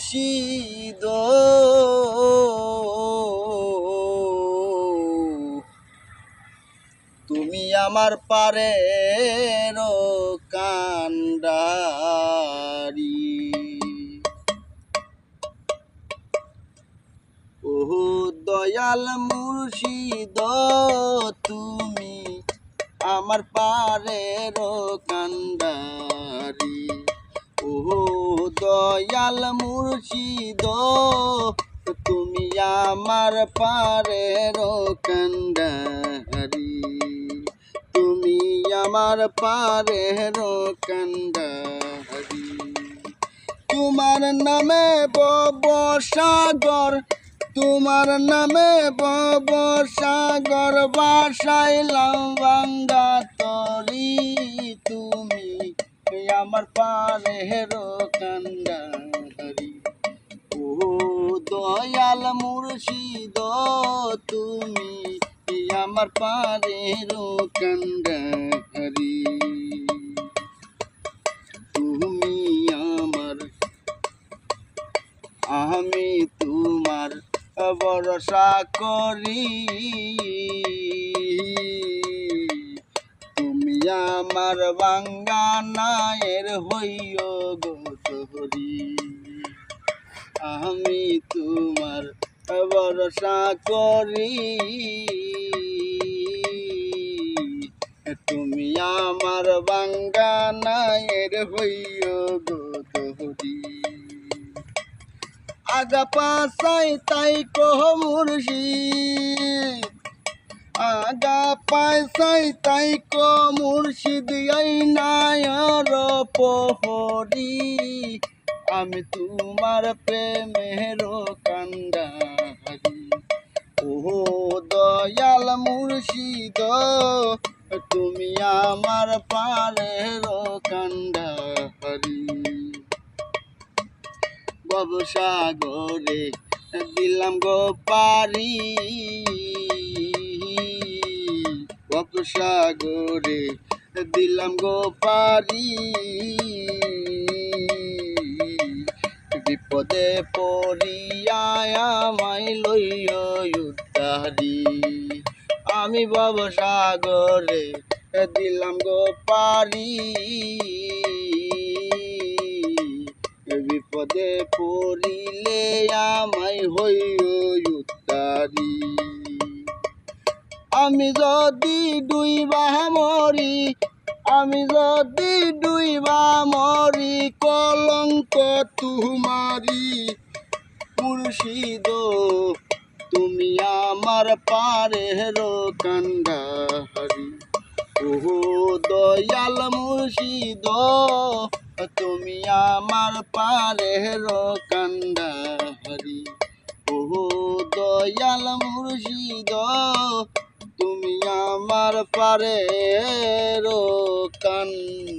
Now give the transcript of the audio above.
মুর্শিদ তুমি আমার পারের কান্ডারি। ও দয়াল মুর্শিদ তুমি আমার পারের কান্ডারি। ও দয়াল মুর্শিদ তুমি আমার পারের কান্ডারি। তুমি আমার পারের কান্ডারি। তোমার নামে বব সাগর, তোমার নামে বব সাগর বাসাইলাম ভাঙ্গা তরি। তুমি আমার পারের কান্ডারি। ও দয়াল মুর্শিদ তুমি আমার পারের কান্ডারি। তুমি আমার, আমি তোমার ভরসা করি। তুমি আমার ভাঙ্গা নায়ের হইও গো তোরি। আমি তোমার ভরসা করি। তুমি আমার ভাঙ্গা নায়ের হইও গো তোরি। আগা পাশাই তাই কহ মুর্শিদ, আগা পাশাই তাই কহ মুর্শিদ এই নায়র প্রহরী। আমি তোমার প্রেমের কান্ডারি। ও দয়াল মুর্শিদ তুমি আমার পারের কান্ডারি। ভবসাগরে দিলাম গো পারি, ভবসাগরে দিলাম গো পারি। বিপদে পড়িয়া আমায় লইয়া উদ্ধারি। আমি ভবসাগরে দিলাম গো পারি। বিপদে পড়িলে আমায় হইও উদ্ধারি। আমি যদি ডুইবা মরি, আমি যদি ডুইবা মরি কলঙ্ক তোমারি। মুর্শিদ তুমি আমার পারের কান্ডারি। ও দয়াল মুর্শিদ তুমি আমার পারের কান্ডারি। ও দয়াল মুর্শিদ তুমি আমার পারের কান্ডারি।